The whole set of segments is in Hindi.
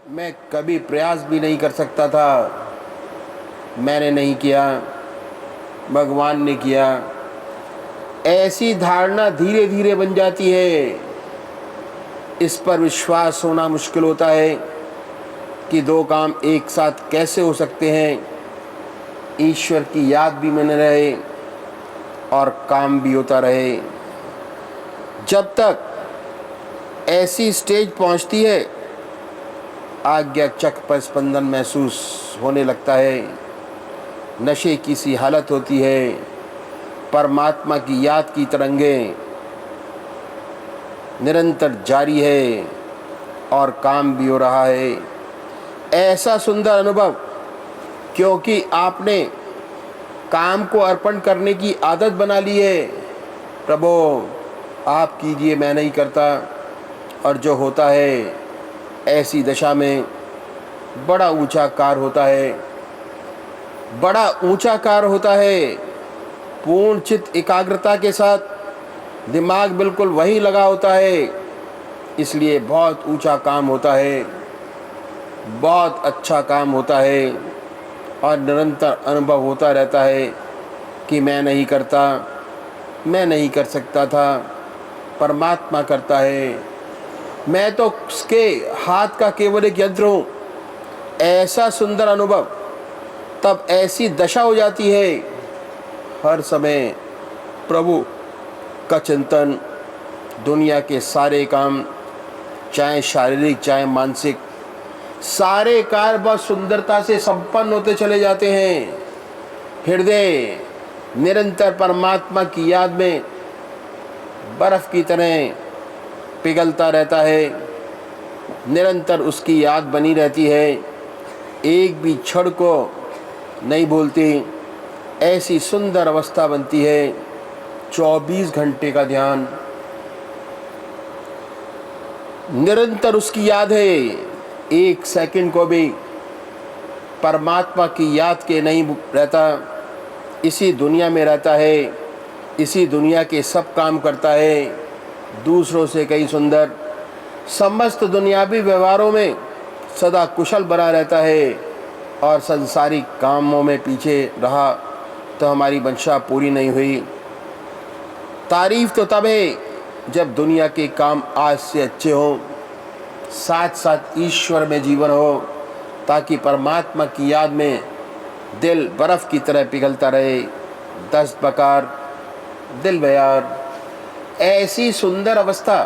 मैं कभी प्रयास भी नहीं कर सकता था, मैंने नहीं किया, भगवान ने किया। ऐसी धारणा धीरे धीरे बन जाती है। इस पर विश्वास होना मुश्किल होता है कि दो काम एक साथ कैसे हो सकते हैं। ईश्वर की याद भी मन रहे और काम भी होता रहे। जब तक ऐसी स्टेज पहुंचती है, आज्ञा चक्र पर स्पंदन महसूस होने लगता है। नशे की सी हालत होती है। परमात्मा की याद की तरंगें निरंतर जारी है और काम भी हो रहा है। ऐसा सुंदर अनुभव, क्योंकि आपने काम को अर्पण करने की आदत बना ली है। प्रभु आप कीजिए, मैं नहीं करता। और जो होता है, ऐसी दशा में बड़ा ऊंचा कार होता है, बड़ा ऊंचा कार होता है। पूर्ण चित्त एकाग्रता के साथ दिमाग बिल्कुल वहीं लगा होता है, इसलिए बहुत ऊंचा काम होता है, बहुत अच्छा काम होता है। और निरंतर अनुभव होता रहता है कि मैं नहीं करता, मैं नहीं कर सकता था, परमात्मा करता है, मैं तो उसके हाथ का केवल एक यंत्र हूँ। ऐसा सुंदर अनुभव, तब ऐसी दशा हो जाती है। हर समय प्रभु का चिंतन, दुनिया के सारे काम, चाहे शारीरिक चाहे मानसिक, सारे कार्य बहुत सुंदरता से संपन्न होते चले जाते हैं। हृदय निरंतर परमात्मा की याद में बर्फ की तरह पिघलता रहता है। निरंतर उसकी याद बनी रहती है, एक भी क्षण को नहीं भूलती। ऐसी सुंदर अवस्था बनती है। 24 घंटे का ध्यान, निरंतर उसकी याद है। एक सेकंड को भी परमात्मा की याद के नहीं रहता। इसी दुनिया में रहता है, इसी दुनिया के सब काम करता है, दूसरों से कई सुंदर। समस्त दुनियावी व्यवहारों में सदा कुशल बना रहता है। और संसारिक कामों में पीछे रहा तो हमारी मंशा पूरी नहीं हुई। तारीफ तो तब है जब दुनिया के काम आज से अच्छे हों, साथ साथ ईश्वर में जीवन हो, ताकि परमात्मा की याद में दिल बर्फ़ की तरह पिघलता रहे। 10 बकार दिल बयार, ऐसी सुंदर अवस्था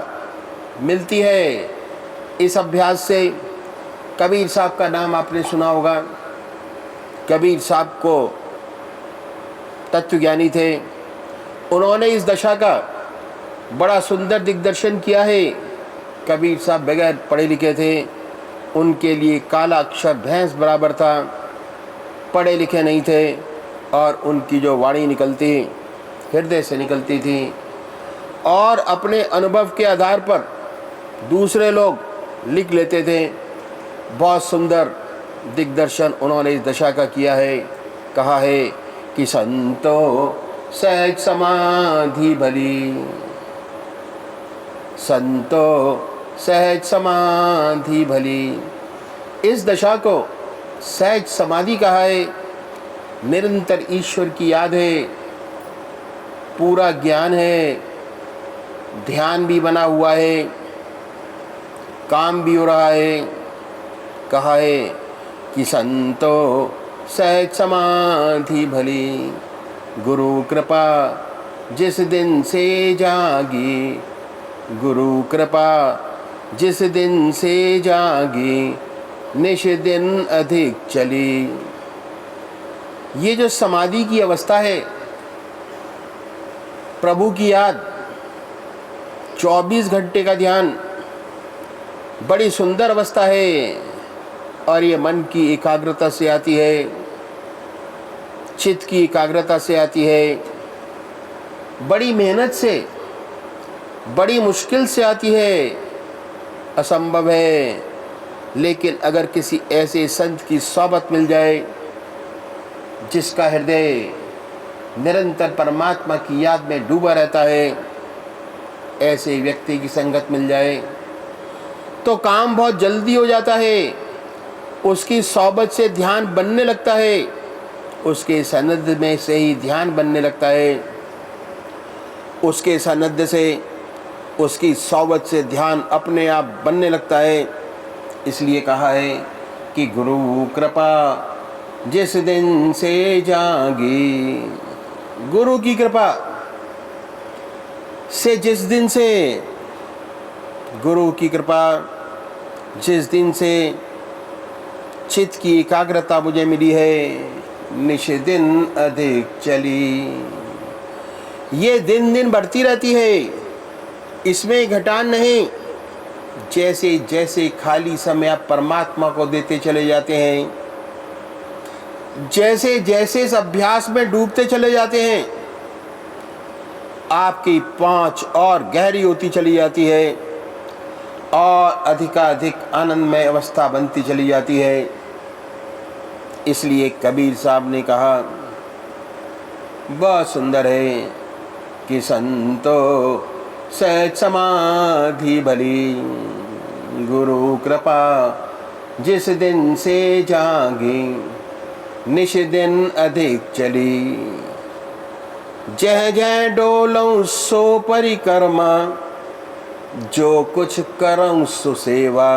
मिलती है इस अभ्यास से। कबीर साहब का नाम आपने सुना होगा। कबीर साहब को तत्वज्ञानी थे। उन्होंने इस दशा का बड़ा सुंदर दिग्दर्शन किया है। कबीर साहब बगैर पढ़े लिखे थे, उनके लिए काला अक्षर भैंस बराबर था। पढ़े लिखे नहीं थे और उनकी जो वाणी निकलती हृदय से निकलती थी। और अपने अनुभव के आधार पर दूसरे लोग लिख लेते थे। बहुत सुंदर दिग्दर्शन उन्होंने इस दशा का किया है। कहा है कि संतो सहज समाधि भली, संतो सहज समाधि भली। इस दशा को सहज समाधि कहा है। निरंतर ईश्वर की याद है, पूरा ज्ञान है, ध्यान भी बना हुआ है, काम भी हो रहा है। कहा है कि संतो सहज समाधि भली, गुरु कृपा जिस दिन से जागी, गुरु कृपा जिस दिन से जागी, निश दिन अधिक चली। ये जो समाधि की अवस्था है, प्रभु की याद, 24 घंटे का ध्यान, बड़ी सुंदर अवस्था है। और ये मन की एकाग्रता से आती है, चित्त की एकाग्रता से आती है, बड़ी मेहनत से, बड़ी मुश्किल से आती है। असंभव है, लेकिन अगर किसी ऐसे संत की सोबत मिल जाए जिसका हृदय निरंतर परमात्मा की याद में डूबा रहता है, ऐसे व्यक्ति की संगत मिल जाए तो काम बहुत जल्दी हो जाता है। उसकी सोबत से ध्यान बनने लगता है, उसके सानिध्य में से ही ध्यान बनने लगता है, उसके सानिध्य से, उसकी सोबत से ध्यान अपने आप बनने लगता है। इसलिए कहा है कि गुरु कृपा जिस दिन से जागी, गुरु की कृपा से जिस दिन से, गुरु की कृपा जिस दिन से चित्त की एकाग्रता मुझे मिली है, निश दिन अधिक चली। ये दिन दिन बढ़ती रहती है, इसमें घटान नहीं। जैसे जैसे खाली समय आप परमात्मा को देते चले जाते हैं, जैसे जैसे इस अभ्यास में डूबते चले जाते हैं, आपकी पहुंच और गहरी होती चली जाती है और अधिकाधिक आनंदमय अवस्था बनती चली जाती है। इसलिए कबीर साहब ने कहा, बहुत सुंदर है कि संतो सहज समाधि भली, गुरु कृपा जिस दिन से जागी, निश दिन अधिक चली। जह जह डोलऊं सो परिक्रमा, जो कुछ करऊं सो सेवा,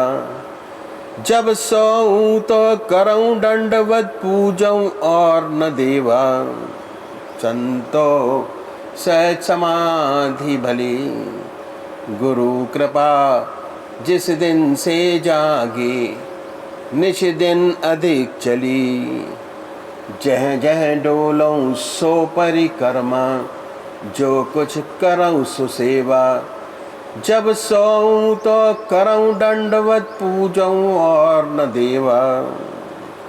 जब सोऊं तो करऊं दंडवत पूजऊं और न देवा। संतो सहज समाधि भली, गुरु कृपा जिस दिन से जागी, निश दिन अधिक चली। जह जह डोलऊं सो परिक्रमा, जो कुछ करऊं सो सेवा, जब सोऊं तो करऊं दंडवत पूजऊं और न देवा।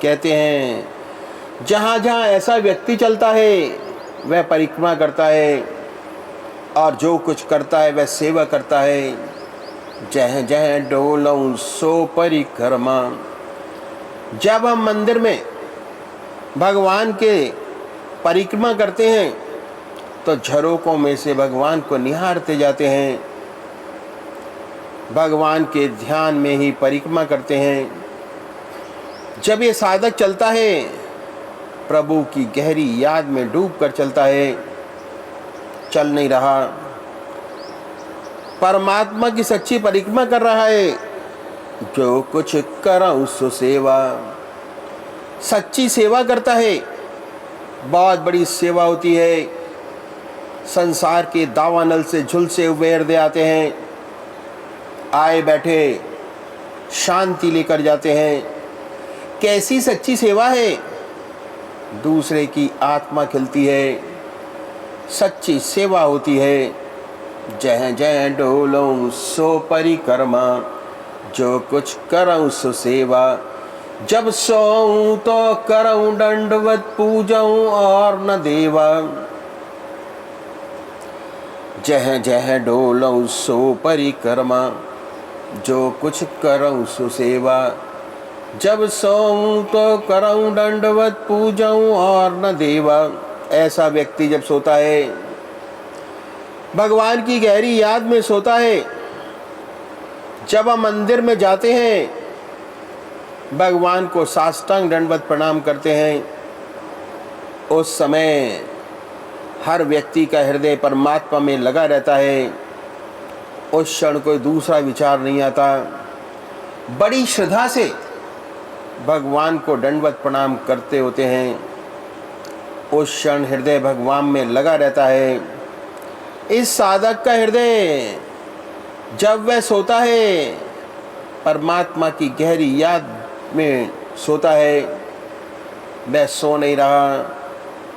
कहते हैं जहाँ जहाँ ऐसा व्यक्ति चलता है वह परिक्रमा करता है, और जो कुछ करता है वह सेवा करता है। जह जह डोलऊं सो परिक्रमा। जब हम मंदिर में भगवान के परिक्रमा करते हैं तो झरोकों में से भगवान को निहारते जाते हैं, भगवान के ध्यान में ही परिक्रमा करते हैं। जब ये साधक चलता है, प्रभु की गहरी याद में डूबकर चलता है, चल नहीं रहा, परमात्मा की सच्ची परिक्रमा कर रहा है। जो कुछ करऊं सो सेवा, सच्ची सेवा करता है। बहुत बड़ी सेवा होती है, संसार के दावानल से झुलसे हुए हृदय आते हैं, आए बैठे शांति लेकर जाते हैं। कैसी सच्ची सेवा है, दूसरे की आत्मा खिलती है, सच्ची सेवा होती है। जह जह डोलऊं सो परिक्रमा, जो कुछ करऊं सो सेवा, जब सोऊं तो करऊं दंडवत पूजऊं और न देवा। जह जह डोलऊं सो परिक्रमा, जो कुछ करऊं सो सेवा, जब सोऊं तो करऊं दंडवत पूजऊं और न देवा। ऐसा व्यक्ति जब सोता है, भगवान की गहरी याद में सोता है। जब हम मंदिर में जाते हैं, भगवान को साष्टांग दंडवत प्रणाम करते हैं, उस समय हर व्यक्ति का हृदय परमात्मा में लगा रहता है। उस क्षण कोई दूसरा विचार नहीं आता। बड़ी श्रद्धा से भगवान को दंडवत प्रणाम करते होते हैं। उस क्षण हृदय भगवान में लगा रहता है। इस साधक का हृदय जब वह सोता है, परमात्मा की गहरी याद में सोता है, वह सो नहीं रहा,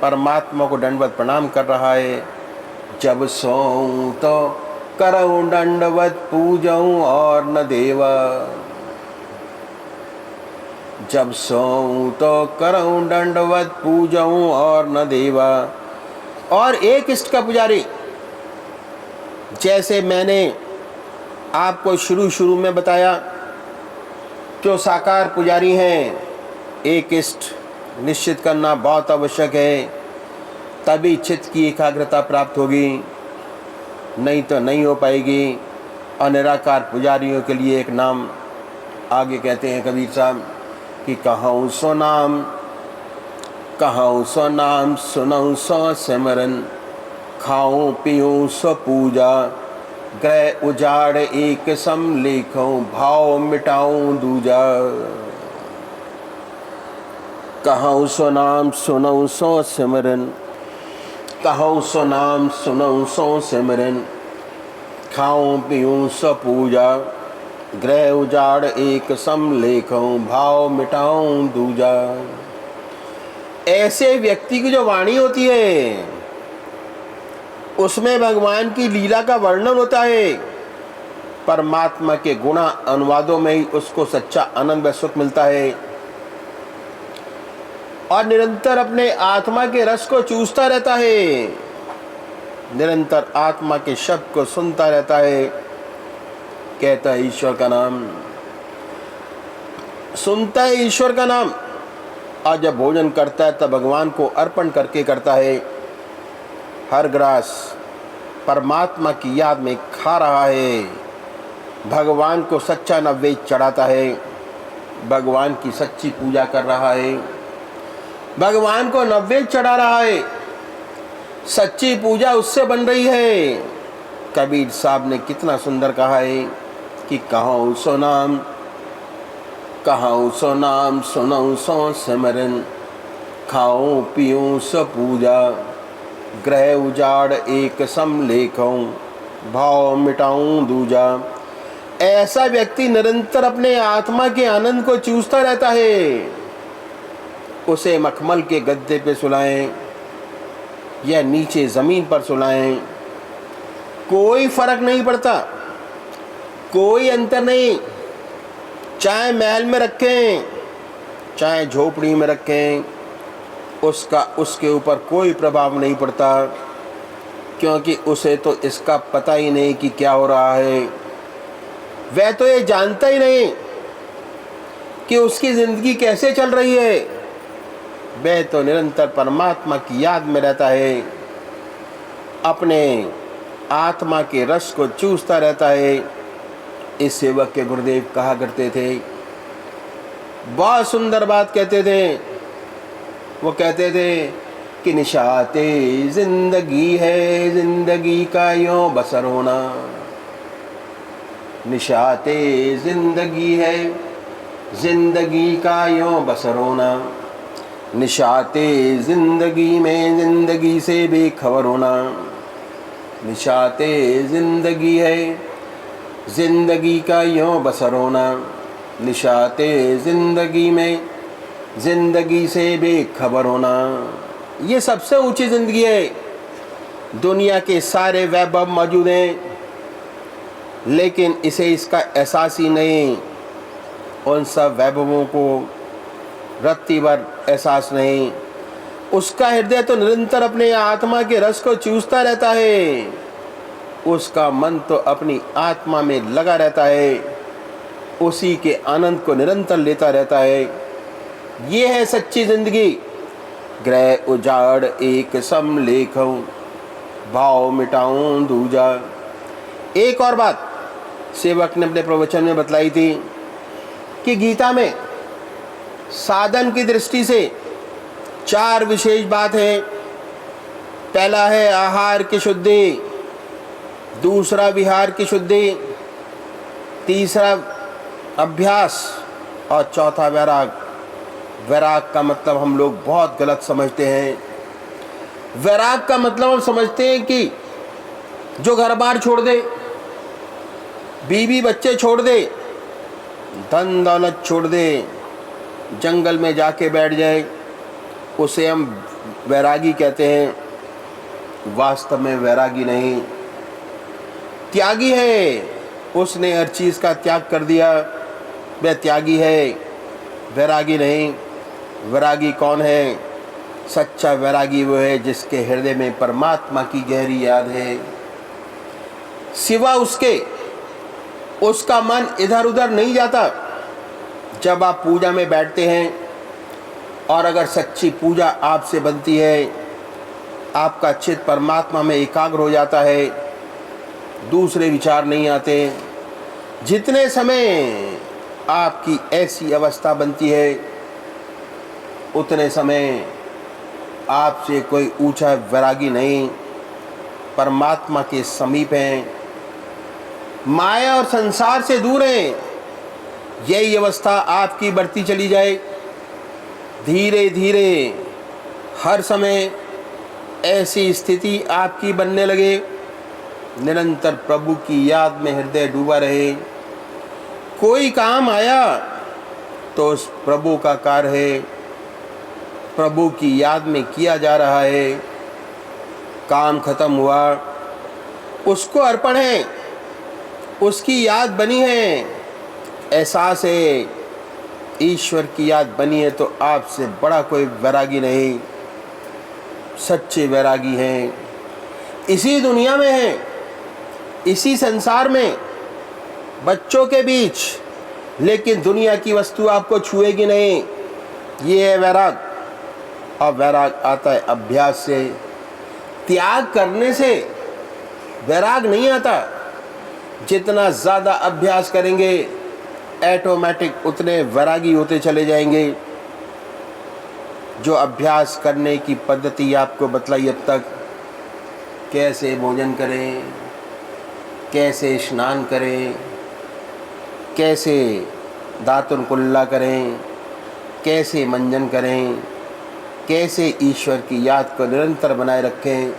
परमात्मा को दंडवत प्रणाम कर रहा है। जब सोऊं तो करऊं दंडवत पूजऊं और न देवा, जब सोऊं तो करऊं दंडवत पूजऊं और न देवा। और एक इष्ट का पुजारी, जैसे मैंने आपको शुरू में बताया, जो साकार पुजारी हैं, एक इष्ट निश्चित करना बहुत आवश्यक है, तभी चित्त की एकाग्रता प्राप्त होगी, नहीं तो नहीं हो पाएगी। और निराकार पुजारियों के लिए एक नाम आगे कहते हैं कबीर साहब कि कहूँ सो नाम, कहूँ सो नाम, सुनऊँ सो सिमरन, खाऊं पीऊं सो पूजा, ग्रह उजाड़ एक सम लेखूं, भाव मिटाऊं दूजा। कहूँ सो नाम, सुनऊँ सो सिमरन, कहूँ सो नाम, सुनऊँ सो सिमरन, खाऊं पीऊं सो पूजा, ग्रह उजाड़ एक सम लेखूं, भाव मिटाऊं दूजा। ऐसे व्यक्ति की जो वाणी होती है उसमें भगवान की लीला का वर्णन होता है, परमात्मा के गुणा अनुवादों में ही उसको सच्चा आनंद व सुख मिलता है, और निरंतर अपने आत्मा के रस को चूसता रहता है, निरंतर आत्मा के शब्द को सुनता रहता है, कहता है ईश्वर का नाम, सुनता है ईश्वर का नाम, और जब भोजन करता है तब भगवान को अर्पण करके करता है। हर ग्रास परमात्मा की याद में खा रहा है, भगवान को सच्चा नैवेद्य चढ़ाता है, भगवान की सच्ची पूजा कर रहा है, भगवान को नैवेद्य चढ़ा रहा है, सच्ची पूजा उससे बन रही है। कबीर साहब ने कितना सुंदर कहा है कि कहूँ सो नाम, कहूँ सो नाम, सुनऊँ सो सिमरन, खाऊं पीऊं सो पूजा, ग्रह उजाड़ एक सम लेखूं, भाव मिटाऊं दूजा। ऐसा व्यक्ति निरंतर अपने आत्मा के आनंद को चूसता रहता है। उसे मखमल के गद्दे पे सुलाएं या नीचे जमीन पर सुलाएं, कोई फर्क नहीं पड़ता, कोई अंतर नहीं। चाहे महल में रखें चाहे झोपड़ी में रखें, उसका उसके ऊपर कोई प्रभाव नहीं पड़ता, क्योंकि उसे तो इसका पता ही नहीं कि क्या हो रहा है। वह तो ये जानता ही नहीं कि उसकी जिंदगी कैसे चल रही है। वह तो निरंतर परमात्मा की याद में रहता है, अपने आत्मा के रस को चूसता रहता है। इस सेवक के गुरुदेव कहा करते थे, बहुत सुंदर बात कहते थे। वो कहते थे कि निशाते जिंदगी है, जिंदगी का यूं बसर होना। निशाते जिंदगी है, जिंदगी का यूं बसर होना। निशाते जिंदगी में जिंदगी से बेखबर होना। निशाते जिंदगी है, जिंदगी का यूं बसर होना। निशाते जिंदगी में जिंदगी से बेखबर होना। ये सबसे ऊंची जिंदगी है। दुनिया के सारे वैभव मौजूद हैं, लेकिन इसे इसका एहसास ही नहीं। उन सब वैभवों को रत्ती भर एहसास नहीं। उसका हृदय तो निरंतर अपने आत्मा के रस को चूसता रहता है। उसका मन तो अपनी आत्मा में लगा रहता है, उसी के आनंद को निरंतर लेता रहता है। ये है सच्ची जिंदगी। ग्रह उजाड़ एक सम लेखूं, भाव मिटाऊं दूजा। एक और बात सेवक ने अपने प्रवचन में बतलाई थी कि गीता में साधन की दृष्टि से 4 विशेष बात है। पहला है आहार की शुद्धि, दूसरा विहार की शुद्धि, तीसरा अभ्यास और चौथा वैराग। वैराग का मतलब हम लोग बहुत गलत समझते हैं। वैराग का मतलब हम समझते हैं कि जो घर बार छोड़ दे, बीवी बच्चे छोड़ दे, धन दौलत छोड़ दे, जंगल में जाके बैठ जाए, उसे हम वैरागी कहते हैं। वास्तव में वैरागी नहीं, त्यागी है। उसने हर चीज़ का त्याग कर दिया, वह त्यागी है, वैरागी नहीं। वैरागी कौन है? सच्चा वैरागी वो है जिसके हृदय में परमात्मा की गहरी याद है। सिवा उसके उसका मन इधर उधर नहीं जाता। जब आप पूजा में बैठते हैं और अगर सच्ची पूजा आपसे बनती है, आपका चित्त परमात्मा में एकाग्र हो जाता है, दूसरे विचार नहीं आते। जितने समय आपकी ऐसी अवस्था बनती है, उतने समय आपसे कोई ऊंचा वैरागी नहीं, परमात्मा के समीप हैं, माया और संसार से दूर हैं। यही अवस्था आपकी बढ़ती चली जाए, धीरे धीरे हर समय ऐसी स्थिति आपकी बनने लगे। निरंतर प्रभु की याद में हृदय डूबा रहे। कोई काम आया तो उस प्रभु का कार्य है, प्रभु की याद में किया जा रहा है। काम खत्म हुआ, उसको अर्पण है, उसकी याद बनी है, एहसास है, ईश्वर की याद बनी है, तो आपसे बड़ा कोई वैरागी नहीं। सच्चे वैरागी हैं, इसी दुनिया में हैं, इसी संसार में, बच्चों के बीच, लेकिन दुनिया की वस्तु आपको छुएगी नहीं। ये है वैराग। और वैराग आता है अभ्यास से, त्याग करने से वैराग नहीं आता। जितना ज़्यादा अभ्यास करेंगे ऑटोमेटिक उतने वैरागी होते चले जाएंगे। जो अभ्यास करने की पद्धति आपको बतलाई अब तक, कैसे भोजन करें, कैसे स्नान करें, कैसे दातुन कुल्ला करें, कैसे मंजन करें, कैसे ईश्वर की याद को निरंतर बनाए रखें।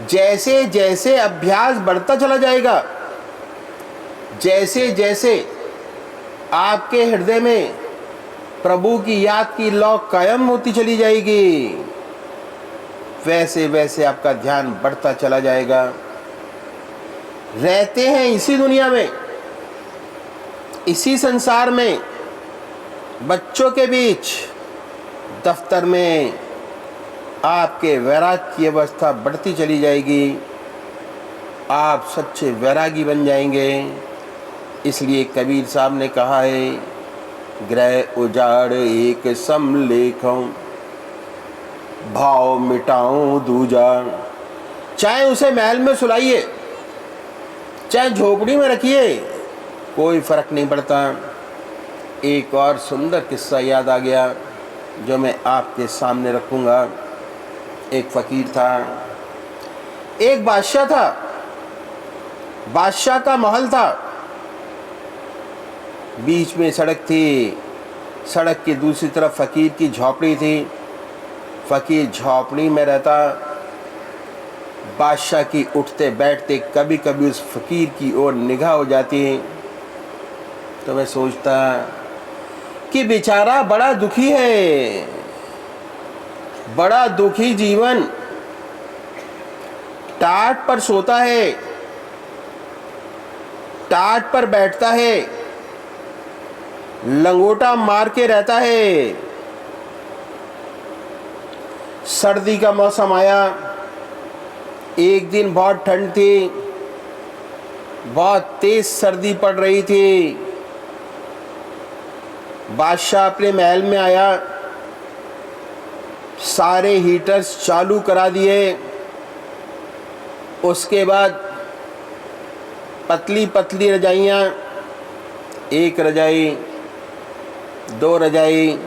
जैसे जैसे अभ्यास बढ़ता चला जाएगा, जैसे जैसे आपके हृदय में प्रभु की याद की लौ कायम होती चली जाएगी, वैसे वैसे आपका ध्यान बढ़ता चला जाएगा। रहते हैं इसी दुनिया में, इसी संसार में, बच्चों के बीच, दफ्तर में, आपके वैराग की अवस्था बढ़ती चली जाएगी। आप सच्चे वैरागी बन जाएंगे। इसलिए कबीर साहब ने कहा है, ग्रह उजाड़ एक समलेखों, भाव मिटाऊं दूजा। चाहे उसे महल में सुलाइए, चाहे झोपड़ी में रखिए, कोई फर्क नहीं पड़ता। एक और सुंदर किस्सा याद आ गया जो मैं आपके सामने रखूंगा। एक फकीर था, एक बादशाह था, बादशाह का महल था, बीच में सड़क थी, सड़क की दूसरी तरफ फकीर की झोपड़ी थी। फकीर झोपड़ी में रहता, बादशाह की उठते बैठते कभी कभी उस फकीर की ओर निगाह हो जाती। तो मैं सोचता कि बेचारा बड़ा दुखी है, बड़ा दुखी जीवन, टाट पर सोता है, टाट पर बैठता है, लंगोटा मार के रहता है। सर्दी का मौसम आया, एक दिन बहुत ठंड थी, बहुत तेज सर्दी पड़ रही थी। बादशाह अपने महल में आया, सारे हीटर्स चालू करा दिए। उसके बाद पतली पतली रजाइयाँ, एक रजाई, दो रजाई,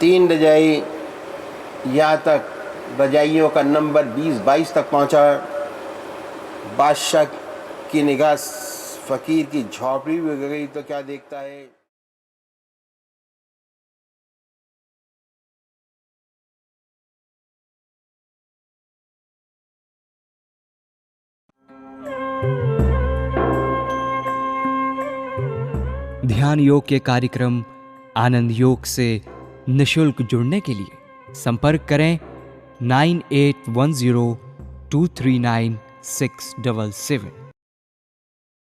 तीन रजाई, यहाँ तक रजाइयों का नंबर 20-22 तक पहुँचा। बादशाह की निगाह फकीर की झोपड़ी में गई तो क्या देखता है, ध्यान योग के कार्यक्रम आनंद योग से निशुल्क जुड़ने के लिए संपर्क करें 9810239677।